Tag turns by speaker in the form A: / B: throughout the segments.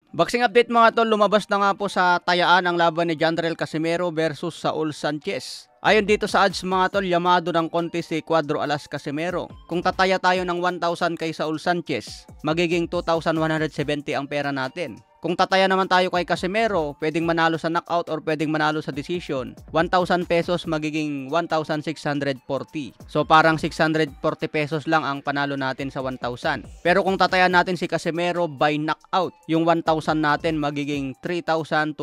A: Boxing update mga tol, lumabas na nga po sa tayaan ang laban ni Jandrel Casimero versus Saul Sanchez. Ayon dito sa odds mga tol, yamado ng konti si Cuadro Alas Casimero. Kung tataya tayo ng 1,000 kay Saul Sanchez, magiging 2,170 ang pera natin. Kung tataya naman tayo kay Casimero, pwedeng manalo sa knockout or pwedeng manalo sa decision. 1,000 pesos magiging 1,640. So parang 640 pesos lang ang panalo natin sa 1,000. Pero kung tataya natin si Casimero by knockout, yung 1,000 natin magiging 3,250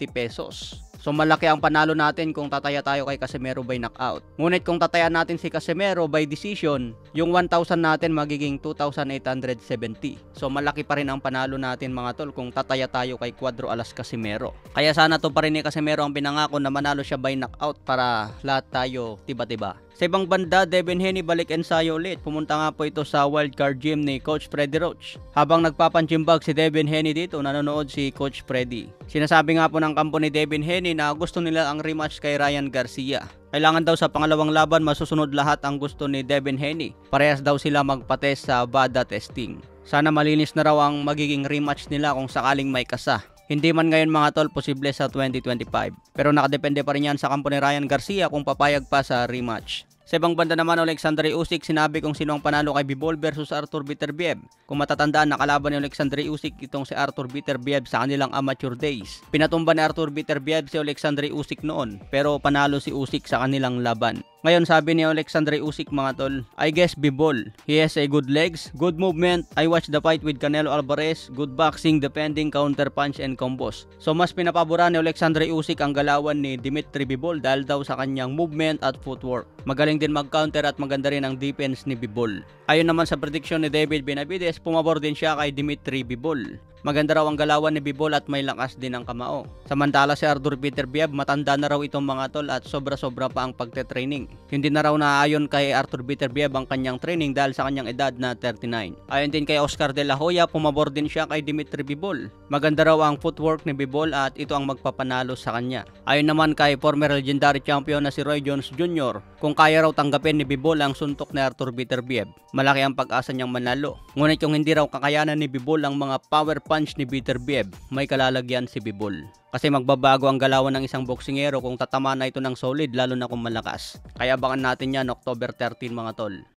A: pesos. So malaki ang panalo natin kung tataya tayo kay Casimero by knockout. Ngunit kung tataya natin si Casimero by decision, yung 1,000 natin magiging 2,870. So malaki pa rin ang panalo natin mga tol kung tataya tayo kay Cuadro Alas Casimero. Kaya sana to pa rin ni Casimero ang pinangako na manalo siya by knockout para lahat tayo tiba-tiba. Sa ibang banda, Devin Haney balik ensayo ulit. Pumunta nga po ito sa wildcard gym ni Coach Freddy Roach. Habang nagpapanchim bag si Devin Haney dito, nanonood si Coach Freddy. Sinasabi nga po ng kampo ni Devin Haney na gusto nila ang rematch kay Ryan Garcia. Kailangan daw sa pangalawang laban masusunod lahat ang gusto ni Devin Haney. Parehas daw sila magpa-test sa VADA testing. Sana malinis na raw ang magiging rematch nila kung sakaling may kasa. Hindi man ngayon mga tol posible sa 2025. Pero nakadepende pa rin yan sa kampo ni Ryan Garcia kung papayag pa sa rematch. Sa ibang banda naman, Alexander Usyk sinabi kung sino ang panalo kay Bivol versus Arthur Beterbiev. Kung matatandaan, nakalaban ni Alexander Usyk itong si Arthur Beterbiev sa kanilang amateur days. Pinatumba ni Arthur Beterbiev si Alexander Usyk noon, pero panalo si Usyk sa kanilang laban. Ngayon sabi ni Alexander Usyk mga tol, I guess Bivol, he has a good legs, good movement, I watched the fight with Canelo Alvarez, good boxing, defending, counter punch and combos. So mas pinapabura ni Alexander Usyk ang galawan ni Dimitri Bivol dahil daw sa kanyang movement at footwork. Magaling din mag-counter at maganda rin ang defense ni Bivol. Ayon naman sa prediction ni David Benavides, pumabor din siya kay Dimitri Bivol. Maganda raw ang galawan ni Bivol at may lakas din ang kamao. Samantala si Arthur Beterbiev, matanda na raw itong mga tol at sobra-sobra pa ang pagte-training. Hindi na raw naayon kay Arthur Beterbiev ang kanyang training dahil sa kanyang edad na 39. Ayon din kay Oscar De La Hoya, pumabor din siya kay Dimitri Bivol. Maganda raw ang footwork ni Bivol at ito ang magpapanalo sa kanya. Ayon naman kay former legendary champion na si Roy Jones Jr., kung kaya raw tanggapin ni Bivol ang suntok ni Arthur Beterbiev, malaki ang pag-asa niyang manalo. Ngunit kung hindi raw kakayanan ni Bivol ang mga power punch ni Beterbiev, may kalalagyan si Bivol. Kasi magbabago ang galawan ng isang boksingero kung tatama na ito ng solid lalo na kung malakas. Kaya abangan natin yan October 13 mga tol.